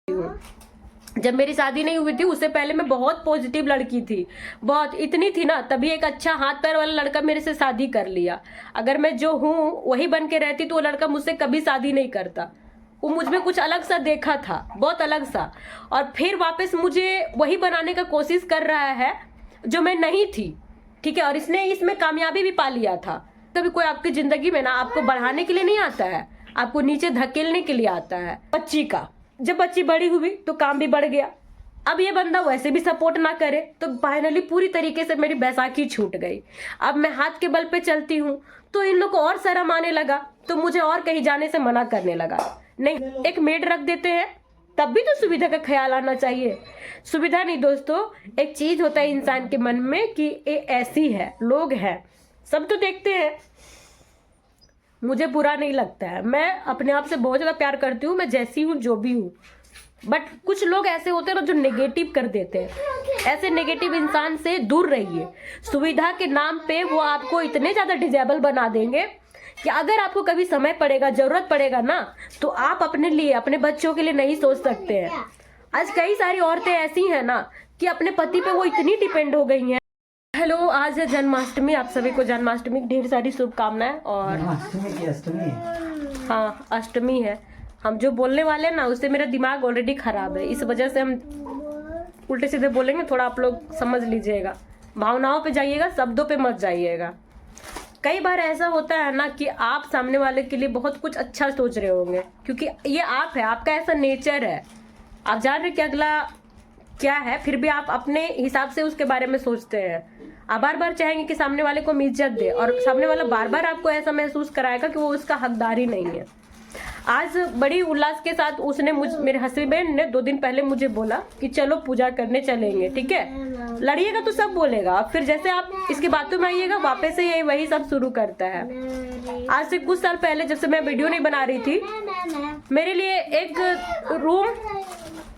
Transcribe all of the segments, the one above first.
हूँ। जब मेरी शादी नहीं हुई थी उससे पहले मैं बहुत पॉजिटिव लड़की थी, बहुत इतनी थी ना, तभी एक अच्छा हाथ पैर वाला लड़का मेरे से शादी कर लिया। अगर मैं जो हूँ वही बन के रहती तो वो लड़का मुझसे कभी शादी नहीं करता। वो मुझ में कुछ अलग सा देखा था, बहुत अलग सा, और फिर वापस मुझे वही बनाने का कोशिश कर रहा है जो मैं नहीं थी। ठीक है, और इसने इसमें कामयाबी भी पा लिया था। कभी कोई आपकी जिंदगी में ना आपको बढ़ाने के लिए नहीं आता है, आपको नीचे धकेलने के लिए आता है। बच्ची का जब बच्ची बड़ी हुई तो काम भी बढ़ गया। अब ये बंदा वैसे भी सपोर्ट ना करे तो फाइनली पूरी तरीके से मेरी बैसाखी छूट गई। अब मैं हाथ के बल पे चलती हूँ तो इन लोग को और शर्म आने लगा, तो मुझे और कहीं जाने से मना करने लगा। नहीं, एक मेड रख देते हैं, तब भी तो सुविधा का ख्याल आना चाहिए। सुविधा नहीं दोस्तों, एक चीज होता है इंसान के मन में कि ये ऐसी है, लोग हैं, सब तो देखते हैं। मुझे बुरा नहीं लगता है, मैं अपने आप से बहुत ज्यादा प्यार करती हूँ, मैं जैसी हूँ जो भी हूँ। बट कुछ लोग ऐसे होते हैं ना जो नेगेटिव कर देते हैं। ऐसे नेगेटिव इंसान से दूर रहिए। सुविधा के नाम पे वो आपको इतने ज्यादा डिजेबल बना देंगे कि अगर आपको कभी समय पड़ेगा, जरूरत पड़ेगा ना, तो आप अपने लिए, अपने बच्चों के लिए नहीं सोच सकते हैं। आज कई सारी औरतें ऐसी हैं ना कि अपने पति पे वो इतनी डिपेंड हो गई हैं। हेलो, आज है जन्माष्टमी, आप सभी को जन्माष्टमी की ढेर सारी शुभकामनाएं। और हाँ, अष्टमी है। हम जो बोलने वाले हैं ना उससे मेरा दिमाग ऑलरेडी खराब है, इस वजह से हम उल्टे सीधे बोलेंगे, थोड़ा आप लोग समझ लीजिएगा। भावनाओं पे जाइएगा, शब्दों पे मत जाइएगा। कई बार ऐसा होता है ना कि आप सामने वाले के लिए बहुत कुछ अच्छा सोच रहे होंगे, क्योंकि ये आप है, आपका ऐसा नेचर है। आप जान रहे कि अगला क्या है, फिर भी आप अपने हिसाब से उसके बारे में सोचते हैं। आप बार बार चाहेंगे कि सामने वाले को हम इज्जत दे, और सामने वाला बार बार आपको ऐसा महसूस कराएगा कि वो उसका हकदार ही नहीं है। आज बड़ी उल्लास के साथ उसने मेरे हस्बैंड ने 2 दिन पहले मुझे बोला कि चलो पूजा करने चलेंगे। ठीक है, लड़िएगा तो सब बोलेगा, फिर जैसे आप इसकी बातों में आइएगा वापस से यही वही सब शुरू करता है। आज से कुछ साल पहले जब से मैं वीडियो नहीं बना रही थी, मेरे लिए एक रूम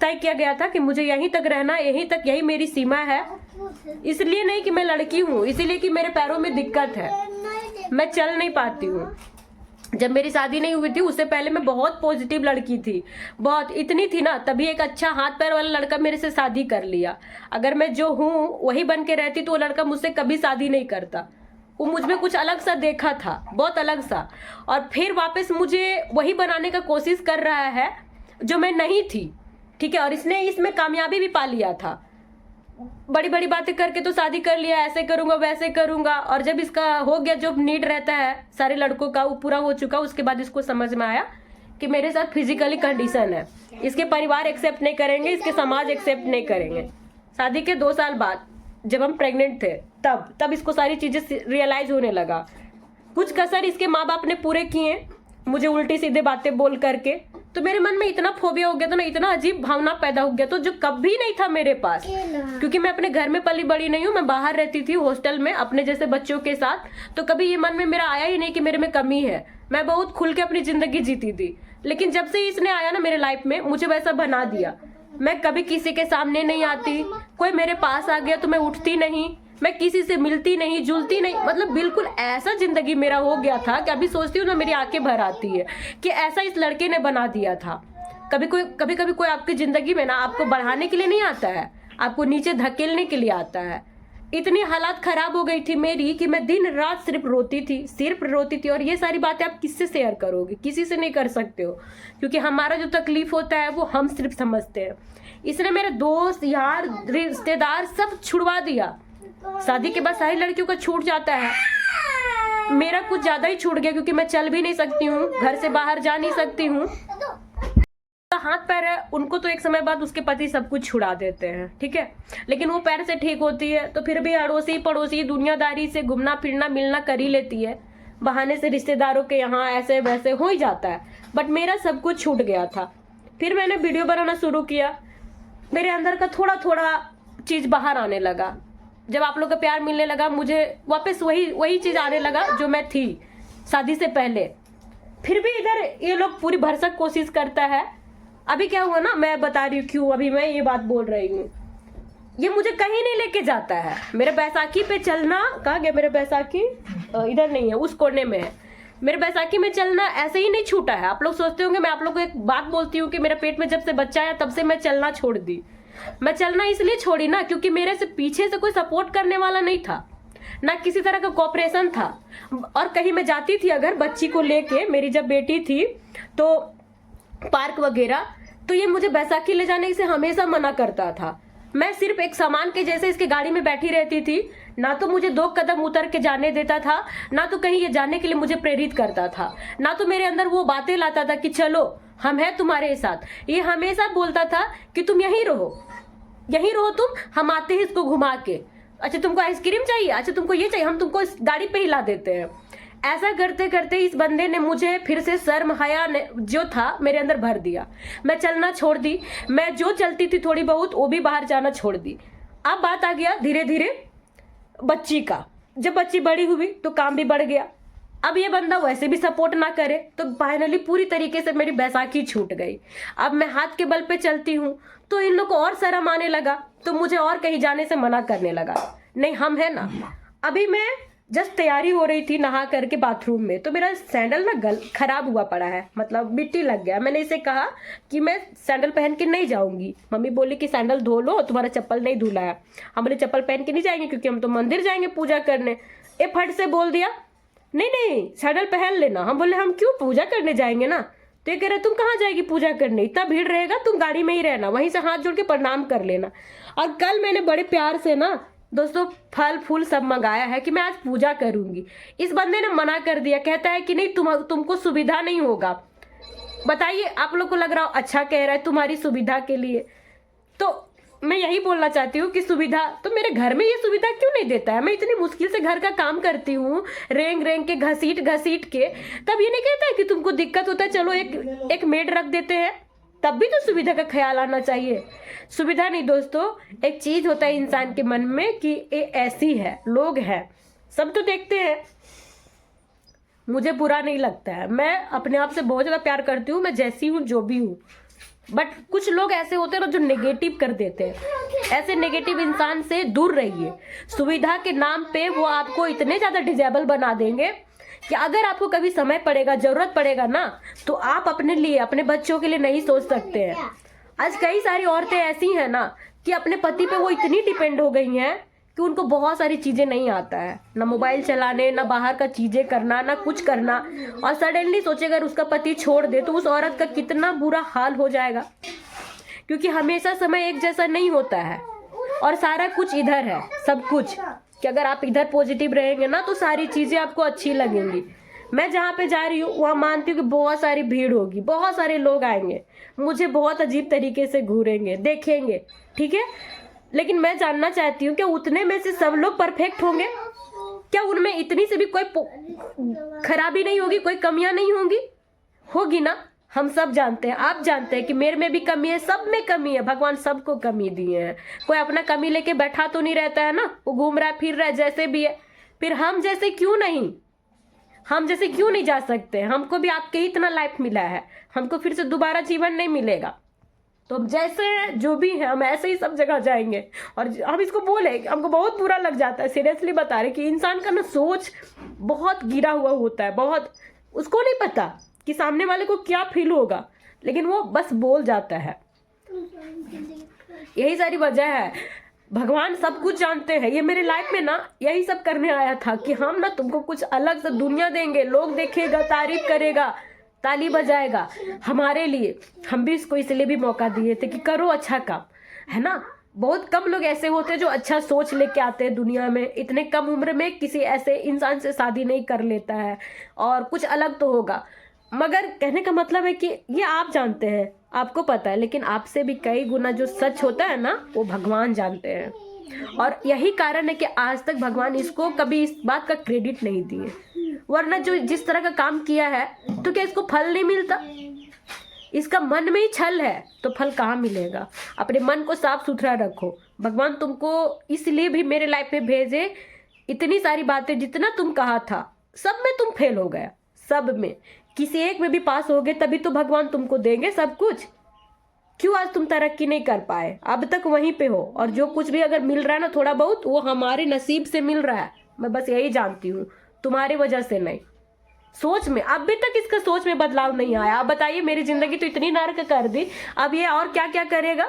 तय किया गया था कि मुझे यहीं तक रहना, यहीं तक, यही मेरी सीमा है। इसलिए नहीं कि मैं लड़की हूँ, इसीलिए कि मेरे पैरों में दिक्कत है, मैं चल नहीं पाती हूँ। जब मेरी शादी नहीं हुई थी उससे पहले मैं बहुत पॉजिटिव लड़की थी, बहुत इतनी थी ना, तभी एक अच्छा हाथ पैर वाला लड़का मेरे से शादी कर लिया। अगर मैं जो हूँ वही बन के रहती तो वो लड़का मुझसे कभी शादी नहीं करता। वो मुझ में कुछ अलग सा देखा था, बहुत अलग सा, और फिर वापस मुझे वही बनाने का कोशिश कर रहा है जो मैं नहीं थी। ठीक है, और इसने इसमें कामयाबी भी पा लिया था। बड़ी बड़ी बातें करके तो शादी कर लिया, ऐसे करूंगा वैसे करूंगा, और जब इसका हो गया, जो नीड रहता है सारे लड़कों का वो पूरा हो चुका, उसके बाद इसको समझ में आया कि मेरे साथ फिजिकली कंडीशन है, इसके परिवार एक्सेप्ट नहीं करेंगे, इसके समाज एक्सेप्ट नहीं करेंगे। शादी के 2 साल बाद जब हम प्रेग्नेंट थे तब इसको सारी चीजें रियलाइज होने लगा। कुछ कसर इसके माँ बाप ने पूरे किए मुझे उल्टी सीधे बातें बोल करके, तो मेरे मन में इतना फोबिया हो गया था ना, इतना अजीब भावना पैदा हो गया, तो जो कभी नहीं था मेरे पास, क्योंकि मैं अपने घर में पली बड़ी नहीं हूँ, मैं बाहर रहती थी हॉस्टल में अपने जैसे बच्चों के साथ, तो कभी ये मन में मेरा आया ही नहीं कि मेरे में कमी है। मैं बहुत खुल के अपनी जिंदगी जीती थी, लेकिन जब से इसने आया ना मेरे लाइफ में, मुझे वैसा बना दिया। मैं कभी किसी के सामने नहीं आती, कोई मेरे पास आ गया तो मैं उठती नहीं, मैं किसी से मिलती नहीं, जुलती नहीं, मतलब बिल्कुल ऐसा जिंदगी मेरा हो गया था कि अभी सोचती हूँ ना मेरी आंखें भर आती है कि ऐसा इस लड़के ने बना दिया था। कभी कभी कोई आपकी जिंदगी में ना आपको बढ़ाने के लिए नहीं आता है, आपको नीचे धकेलने के लिए आता है। इतनी हालात खराब हो गई थी मेरी कि मैं दिन रात सिर्फ रोती थी। और ये सारी बातें आप किससे शेयर करोगे, किसी से नहीं कर सकते हो, क्योंकि हमारा जो तकलीफ होता है वो हम सिर्फ समझते हैं। इसने मेरे दोस्त, यार, रिश्तेदार सब छुड़वा दिया। शादी के बाद सारी लड़कियों का छूट जाता है, मेरा कुछ ज्यादा ही छूट गया, क्योंकि मैं चल भी नहीं सकती हूँ, घर से बाहर जा नहीं सकती हूँ। हाथ पैर है, उनको तो एक समय बाद उसके पति सब कुछ छुड़ा देते हैं। ठीक है, लेकिन वो पैर से ठीक होती है तो फिर भी अड़ोसी पड़ोसी दुनियादारी से घूमना फिरना मिलना कर ही लेती है, बहाने से रिश्तेदारों के यहाँ ऐसे वैसे हो ही जाता है। बट मेरा सब कुछ छूट गया था। फिर मैंने वीडियो बनाना शुरू किया, मेरे अंदर का थोड़ा थोड़ा चीज बाहर आने लगा। जब आप लोग का प्यार मिलने लगा, मुझे वापस वही चीज आने लगा जो मैं थी शादी से पहले। फिर भी इधर ये लोग पूरी भरसक कोशिश करता है। अभी क्या हुआ ना, मैं बता रही हूँ क्यों अभी मैं ये बात बोल रही हूँ। ये मुझे कहीं नहीं लेके जाता है। मेरे बैसाखी पे चलना, कहाँ गया मेरा बैसाखी, इधर नहीं है, उस कोने में है। मेरे बैसाखी में चलना ऐसे ही नहीं छूटा है। आप लोग सोचते होंगे, मैं आप लोग को एक बात बोलती हूँ कि मेरे पेट में जब से बच्चा आया तब से मैं चलना छोड़ दी। मैं चलना इसलिए छोड़ी ना, क्योंकि मेरे से पीछे से कोई सपोर्ट करने वाला नहीं था, ना किसी तरह का कोऑपरेशन था। और कहीं मैं जाती थी अगर बच्ची को लेके, मेरी जब बेटी थी तो पार्क वगैरह, तो ये मुझे बैसाखी ले जाने से हमेशा मना करता था। मैं सिर्फ एक सामान के जैसे इसके गाड़ी में बैठी रहती थी, ना तो मुझे 2 कदम उतर के जाने देता था, ना तो कहीं ये जाने के लिए मुझे प्रेरित करता था, ना तो मेरे अंदर वो बातें लाता था कि चलो हम हैं तुम्हारे साथ। ये हमेशा बोलता था कि तुम यहीं रहो तुम, हम आते हैं इसको घुमा के। अच्छा तुमको आइसक्रीम चाहिए, अच्छा तुमको ये चाहिए, हम तुमको इस गाड़ी पे हिला देते हैं। ऐसा करते करते इस बंदे ने मुझे फिर से शर्म हया जो था मेरे अंदर भर दिया। मैं चलना छोड़ दी, मैं जो चलती थी थोड़ी बहुत वो भी बाहर जाना छोड़ दी। अब बात आ गया धीरे धीरे बच्ची का। जब बच्ची बड़ी हुई तो काम भी बढ़ गया। अब ये बंदा वैसे भी सपोर्ट ना करे तो फाइनली पूरी तरीके से मेरी बैसाखी छूट गई। अब मैं हाथ के बल पे चलती हूँ तो इन लोग को और शर्म आने लगा, तो मुझे और कहीं जाने से मना करने लगा। नहीं हम है ना। अभी मैं जस्ट तैयारी हो रही थी नहा करके बाथरूम में, तो मेरा सैंडल ना खराब हुआ पड़ा है, मतलब मिट्टी लग गया। मैंने इसे कहा कि मैं सैंडल पहन के नहीं जाऊंगी। मम्मी बोली कि सैंडल धो लो, तुम्हारा चप्पल नहीं धुला है। हम बोले चप्पल पहन के नहीं जाएंगे क्योंकि हम तो मंदिर जाएंगे पूजा करने। ये फट से बोल दिया नहीं नहीं सैंडल पहन लेना। हम बोले हम क्यों, पूजा करने जाएंगे ना। तो ये कह रहे तुम कहाँ जाएगी पूजा करने, इतना भीड़ रहेगा, तुम गाड़ी में ही रहना, वहीं से हाथ जोड़ के प्रणाम कर लेना। और कल मैंने बड़े प्यार से ना दोस्तों फल फूल सब मंगाया है कि मैं आज पूजा करूंगी। इस बंदे ने मना कर दिया, कहता है कि नहीं तुमको सुविधा नहीं होगा। बताइए आप लोग को लग रहा हो अच्छा कह रहा है तुम्हारी सुविधा के लिए, तो मैं यही बोलना चाहती हूँ कि सुविधा तो मेरे घर में ये सुविधा क्यों नहीं देता है। मैं इतनी मुश्किल से घर का काम करती हूँ, रेंग रेंग के घसीट घसीट के, तब ये नहीं कहता है कि तुमको दिक्कत होता है, चलो एक मेड रख देते हैं। तब भी तो सुविधा का ख्याल आना चाहिए। सुविधा नहीं दोस्तों, एक चीज होता है इंसान के मन में कि ये ऐसी है, लोग हैं, सब तो देखते हैं। मुझे बुरा नहीं लगता है, मैं अपने आप से बहुत ज्यादा प्यार करती हूँ, मैं जैसी हूँ जो भी हूँ। बट कुछ लोग ऐसे होते हैं ना जो नेगेटिव कर देते हैं। ऐसे नेगेटिव इंसान से दूर रहिए। सुविधा के नाम पे वो आपको इतने ज्यादा डिजेबल बना देंगे कि अगर आपको कभी समय पड़ेगा, जरूरत पड़ेगा ना, तो आप अपने लिए, अपने बच्चों के लिए नहीं सोच सकते हैं। आज कई सारी औरतें ऐसी हैं ना कि अपने पति पे वो इतनी डिपेंड हो गई हैं कि उनको बहुत सारी चीजें नहीं आता है, ना मोबाइल चलाने, ना बाहर का चीजें करना, ना कुछ करना। और सडनली सोचे अगर उसका पति छोड़ दे तो उस औरत का कितना बुरा हाल हो जाएगा, क्योंकि हमेशा समय एक जैसा नहीं होता है और सारा कुछ इधर है, सब कुछ कि अगर आप इधर पॉजिटिव रहेंगे ना तो सारी चीजें आपको अच्छी लगेंगी। मैं जहाँ पे जा रही हूँ वहाँ मानती हूँ कि बहुत सारी भीड़ होगी, बहुत सारे लोग आएंगे, मुझे बहुत अजीब तरीके से घूरेंगे, देखेंगे, ठीक है। लेकिन मैं जानना चाहती हूँ कि उतने में से सब लोग परफेक्ट होंगे क्या? उनमें इतनी से भी कोई खराबी नहीं होगी, कोई कमियां नहीं होंगी? होगी ना। हम सब जानते हैं, आप जानते हैं कि मेरे में भी कमी है, सब में कमी है। भगवान सबको कमी दिए हैं। कोई अपना कमी लेके बैठा तो नहीं रहता है ना, वो घूम रहा है फिर रहा है जैसे भी है। फिर हम जैसे क्यों नहीं जा सकते? हमको भी आपके ही इतना लाइफ मिला है, हमको फिर से दोबारा जीवन नहीं मिलेगा। तो हम जैसे जो भी है हम ऐसे ही सब जगह जाएंगे। और हम इसको बोले, हमको बहुत बुरा लग जाता है, सीरियसली बता रहे कि इंसान का ना सोच बहुत गिरा हुआ होता है, बहुत। उसको नहीं पता कि सामने वाले को क्या फील होगा, लेकिन वो बस बोल जाता है। यही सारी वजह है। भगवान सब कुछ जानते हैं। ये मेरे लाइफ में ना यही सब करने आया था कि हम ना तुमको कुछ अलग से दुनिया देंगे, लोग देखेगा, तारीफ करेगा, ताली बजाएगा हमारे लिए। हम भी इसको इसलिए भी मौका दिए थे कि करो अच्छा काम, है ना। बहुत कम लोग ऐसे होते हैं जो अच्छा सोच लेके आते हैं दुनिया में। इतने कम उम्र में किसी ऐसे इंसान से शादी नहीं कर लेता है और कुछ अलग तो होगा। मगर कहने का मतलब है कि ये आप जानते हैं, आपको पता है, लेकिन आपसे भी कई गुना जो सच होता है ना वो भगवान जानते हैं। और यही कारण है कि आज तक भगवान इसको कभी इस बात का क्रेडिट नहीं दिए। वरना जो जिस तरह का काम किया है तो क्या इसको फल नहीं मिलता? इसका मन में ही छल है तो फल कहाँ मिलेगा? अपने मन को साफ सुथरा रखो। भगवान तुमको इसलिए भी मेरे लाइफ में भेजे। इतनी सारी बातें जितना तुम कहा था सब में तुम फेल हो गया, सब में। किसी एक में भी पास हो गए तभी तो भगवान तुमको देंगे सब कुछ। क्यों आज तुम तरक्की नहीं कर पाए? अब तक वहीं पे हो। और जो कुछ भी अगर मिल रहा है ना थोड़ा बहुत, वो हमारे नसीब से मिल रहा है। मैं बस यही जानती हूँ, तुम्हारी वजह से नहीं। सोच में अभी तक इसका सोच में बदलाव नहीं आया। आप बताइए, मेरी जिंदगी तो इतनी नर्क कर दी, अब ये और क्या क्या करेगा।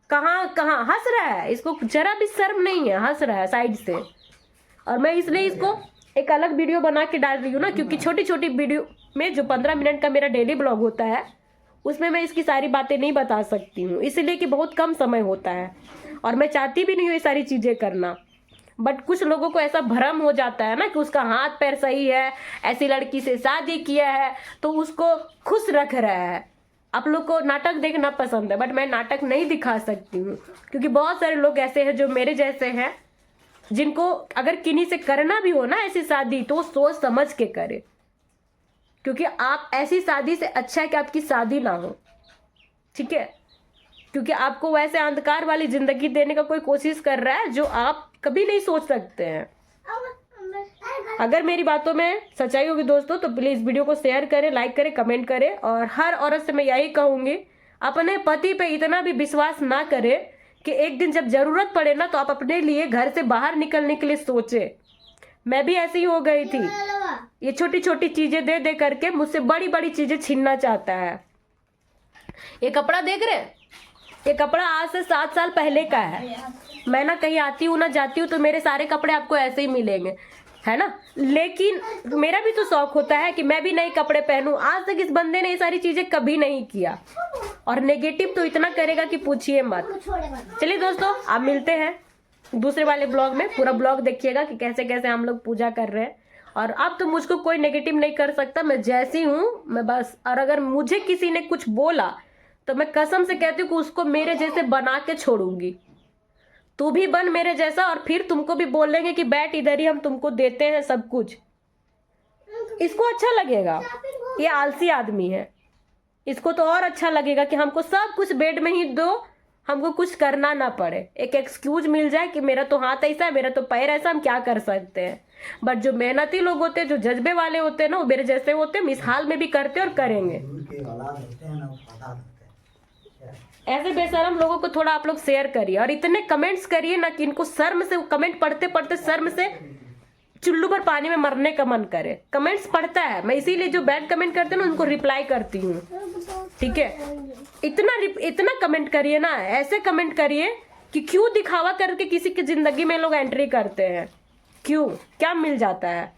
कहाँ कहाँ हंस रहा है, इसको जरा भी शर्म नहीं है, हंस रहा है साइड से। और मैं इसलिए इसको एक अलग वीडियो बना के डाल रही हूँ ना, क्योंकि छोटी छोटी वीडियो में जो 15 मिनट का मेरा डेली ब्लॉग होता है उसमें मैं इसकी सारी बातें नहीं बता सकती हूँ, इसलिए कि बहुत कम समय होता है और मैं चाहती भी नहीं हूँ ये सारी चीज़ें करना। बट कुछ लोगों को ऐसा भ्रम हो जाता है ना कि उसका हाथ पैर सही है, ऐसी लड़की से शादी किया है तो उसको खुश रख रहा है। आप लोग को नाटक देखना पसंद है, बट मैं नाटक नहीं दिखा सकती हूँ, क्योंकि बहुत सारे लोग ऐसे हैं जो मेरे जैसे हैं, जिनको अगर किन्हीं से करना भी हो ना ऐसी शादी तो वो सोच समझ के करे, क्योंकि आप ऐसी शादी से अच्छा है कि आपकी शादी ना हो, ठीक है। क्योंकि आपको वैसे अंधकार वाली जिंदगी देने का कोई कोशिश कर रहा है जो आप कभी नहीं सोच सकते हैं। अगर मेरी बातों में सच्चाई होगी दोस्तों तो प्लीज वीडियो को शेयर करें, लाइक करें, कमेंट करें। और हर औरत से मैं यही कहूंगी, अपने पति पे इतना भी विश्वास ना करें कि एक दिन जब जरूरत पड़े ना तो आप अपने लिए घर से बाहर निकलने के लिए सोचे। मैं भी ऐसी ही हो गई थी, ये छोटी छोटी चीजें दे दे करके मुझसे बड़ी बड़ी चीजें छीनना चाहता है। ये कपड़ा देख रहे हैं, ये कपड़ा आज से 7 साल पहले का है। मैं ना कहीं आती हूँ ना जाती हूँ तो मेरे सारे कपड़े आपको ऐसे ही मिलेंगे, है ना। लेकिन मेरा भी तो शौक होता है कि मैं भी नए कपड़े पहनूं। आज तक इस बंदे ने ये सारी चीजें कभी नहीं किया और नेगेटिव तो इतना करेगा कि पूछिए मत। चलिए दोस्तों, आप मिलते हैं दूसरे वाले ब्लॉग में। पूरा ब्लॉग देखिएगा कि कैसे कैसे हम लोग पूजा कर रहे हैं। और अब तो मुझको कोई नेगेटिव नहीं कर सकता, मैं जैसी हूँ मैं बस। और अगर मुझे किसी ने कुछ बोला तो मैं कसम से कहती हूँ कि उसको मेरे जैसे बना के छोड़ूंगी। तू भी बन मेरे जैसा और फिर तुमको भी बोलेंगे कि बैठ इधर ही, हम तुमको देते हैं सब कुछ। इसको अच्छा लगेगा, ये आलसी आदमी है। इसको तो और अच्छा लगेगा कि हमको सब कुछ बेड में ही दो, हमको कुछ करना ना पड़े, एक एक्सक्यूज मिल जाए कि मेरा तो हाथ ऐसा है, मेरा तो पैर ऐसा, हम क्या कर सकते हैं। बट जो मेहनती लोग होते हैं, जो जज्बे वाले होते हैं ना, वो मेरे जैसे होते हैं, इस हाल में भी करते और करेंगे। ऐसे बेशरम लोगों को थोड़ा आप लोग शेयर करिए और इतने कमेंट्स करिए ना कि इनको शर्म से, कमेंट पढ़ते पढ़ते शर्म से चुल्लू पर पानी में मरने का मन करे। कमेंट्स पढ़ता है, मैं इसीलिए जो बैड कमेंट करते हैं ना उनको रिप्लाई करती हूँ, ठीक है। इतना कमेंट करिए ना, ऐसे कमेंट करिए कि क्यों दिखावा करके किसी की जिंदगी में लोग एंट्री करते हैं, क्यों, क्या मिल जाता है।